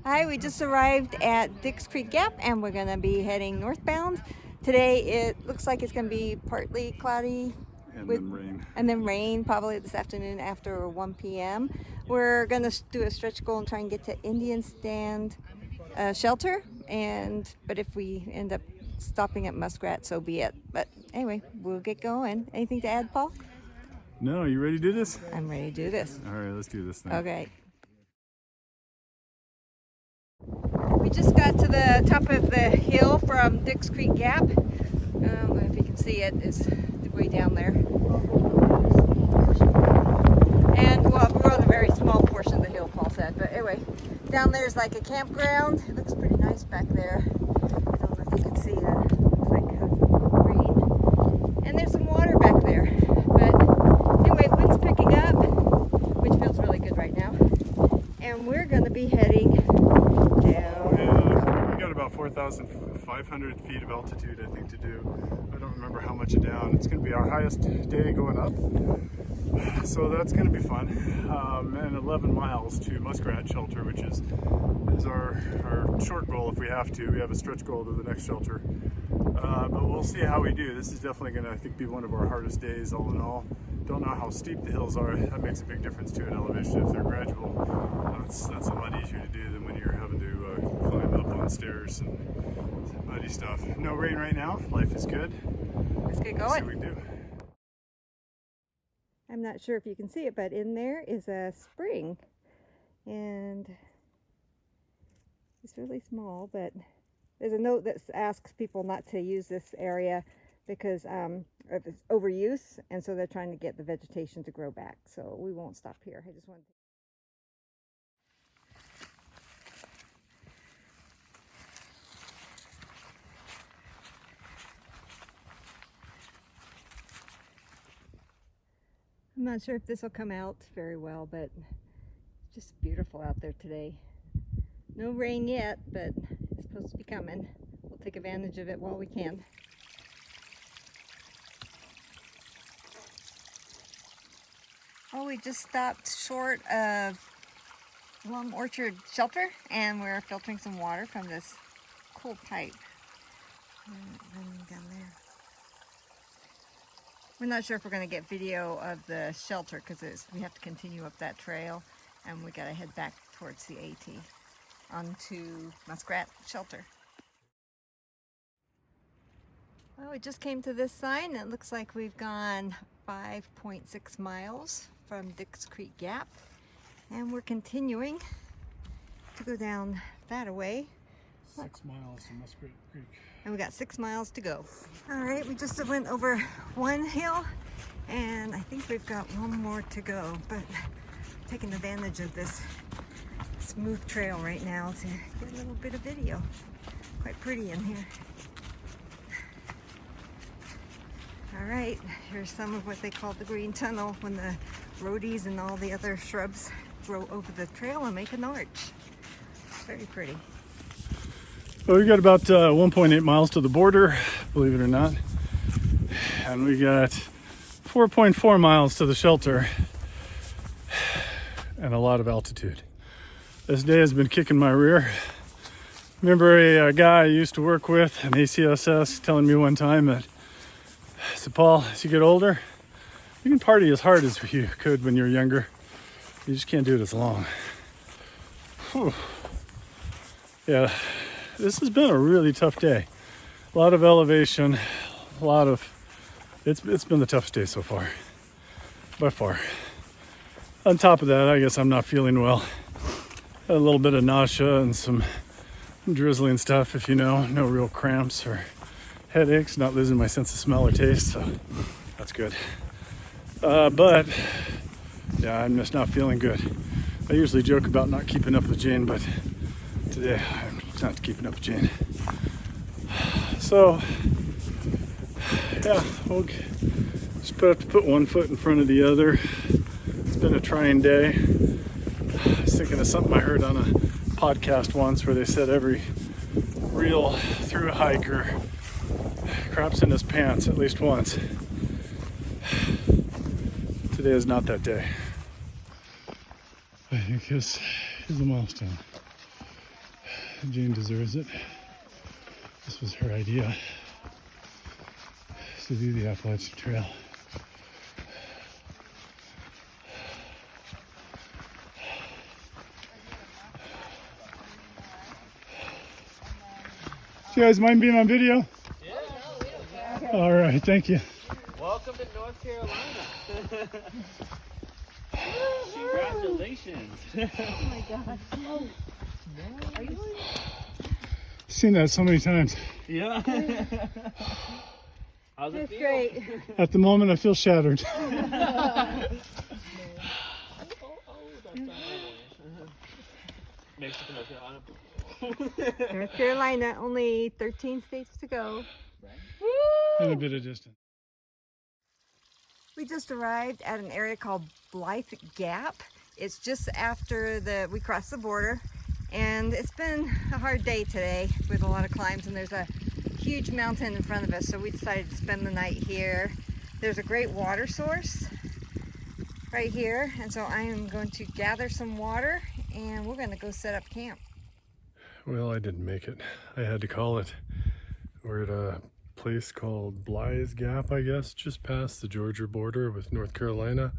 Hi, we just arrived at Dix Creek Gap and we're going to be heading northbound. Today it looks like it's going to be partly cloudy and then rain probably this afternoon after 1 p.m. We're going to do a stretch goal and try and get to Indian Stand shelter, but if we end up stopping at Muskrat, so be it. But anyway, we'll get going. Anything to add, Paul? No, you ready to do this? I'm ready to do this. All right, let's do this then. Okay. We just got to the top of the hill from Dix Creek Gap. I don't know if you can see it, it's way down there. And well, we're on a very small portion of the hill, Paul said. But anyway, down there's like a campground. It looks pretty nice back there. I don't know if you can see that. It's like green. And there's some water back there. But anyway, wind's picking up, which feels really good right now. And we're going to be heading down. We got about 4,500 feet of altitude, I think, to do. I don't remember how much down. It's going to be our highest day going up, so that's going to be fun. And 11 miles to Muskrat Shelter, which is our short goal if we have to. We have a stretch goal to the next shelter, but we'll see how we do. This is definitely going to, I think, be one of our hardest days all in all. Don't know how steep the hills are. That makes a big difference too in elevation. If they're gradual, that's a lot easier to do than when you're having to climb up on stairs and muddy stuff. No rain right now. Life is good. Let's get going. Let's see what we do. I'm not sure if you can see it, but in there is a spring, and it's really small, but there's a note that asks people not to use this area because of its overuse, and so they're trying to get the vegetation to grow back. So we won't stop here. I just wanted to... I'm not sure if this will come out very well, but it's just beautiful out there today. No rain yet, but it's supposed to be coming. We'll take advantage of it while we can. Well, we just stopped short of Plum Orchard Shelter, and we're filtering some water from this cool pipe running down there. We're not sure if we're going to get video of the shelter because we have to continue up that trail, and we got to head back towards the AT onto Muskrat Shelter. Well, we just came to this sign, and it looks like we've gone 5.6 miles from Dix Creek Gap, and we're continuing to go down that way. 6 miles to Muskrat Creek. And we got 6 miles to go. All right, we just went over one hill, and I think we've got one more to go, but taking advantage of this smooth trail right now to get a little bit of video. Quite pretty in here. All right, here's some of what they call the green tunnel when the rhodies and all the other shrubs grow over the trail and make an arch. Very pretty. Well, we got about 1.8 miles to the border, believe it or not. And we got 4.4 miles to the shelter and a lot of altitude. This day has been kicking my rear. Remember a guy I used to work with, an ACSS, telling me one time that, so Paul, as you get older, you can party as hard as you could when you're younger. You just can't do it as long. Whew. Yeah. This has been a really tough day. A lot of elevation, it's been the toughest day so far, by far. On top of that, I guess I'm not feeling well. Had a little bit of nausea and some drizzling stuff, if you know, no real cramps or headaches, not losing my sense of smell or taste, so that's good. But yeah, I'm just not feeling good. I usually joke about not keeping up with Jane, but today I'm not keeping up with Jane. So yeah, we'll just have to put one foot in front of the other. It's been a trying day. I was thinking of something I heard on a podcast once where they said every real through hiker craps in his pants at least once. Today is not that day. I think here's the milestone. Jane deserves it. This was her idea to do the Appalachian Trail. Do you guys mind being on video? Yeah. All right, thank you. Welcome to North Carolina. Congratulations. Oh my God. Are you Seen that so many times. Yeah. How's it That's feel? great. At the moment, I feel shattered. Mexico, North Carolina. North Carolina, only 13 states to go. And a bit of distance. We just arrived at an area called Blythe Gap. It's just after we crossed the border, and it's been a hard day today with a lot of climbs, and there's a huge mountain in front of us, so we decided to spend the night here. There's a great water source right here, and so I am going to gather some water, and we're going to go set up camp. Well, I didn't make it. I had to call it. We're at a place called Blythe Gap, I guess, just past the Georgia border with North Carolina.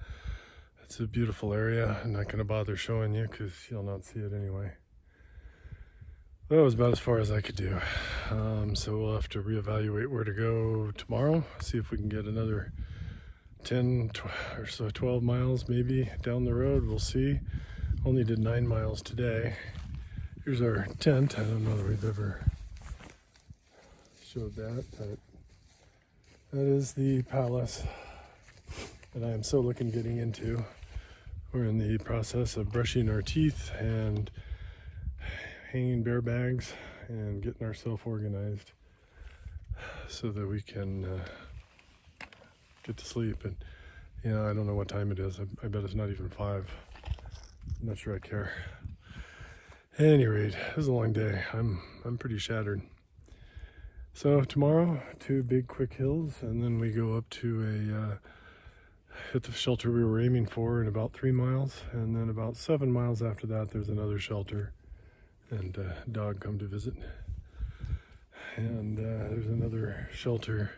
It's a beautiful area. I'm not going to bother showing you because you'll not see it anyway. That was about as far as I could do. So we'll have to reevaluate where to go tomorrow. See if we can get another 10 or so 12 miles maybe down the road. We'll see. Only did 9 miles today. Here's our tent. I don't know that we've ever showed that, but that is the palace that I am so looking getting into. We're in the process of brushing our teeth and hanging bear bags and getting ourselves organized so that we can get to sleep. And you know, I don't know what time it is. I bet it's not even 5. I'm not sure I care. At any rate, it was a long day. I'm pretty shattered. So tomorrow, 2 big quick hills, and then we go up to hit the shelter we were aiming for in about 3 miles, and then about 7 miles after that, there's another shelter, and a dog come to visit. And there's another shelter.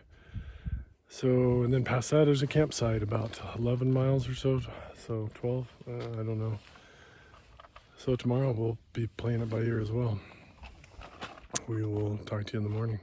So, and then past that, there's a campsite about 11 miles or so, so 12, I don't know. So tomorrow we'll be playing it by ear as well. We will talk to you in the morning.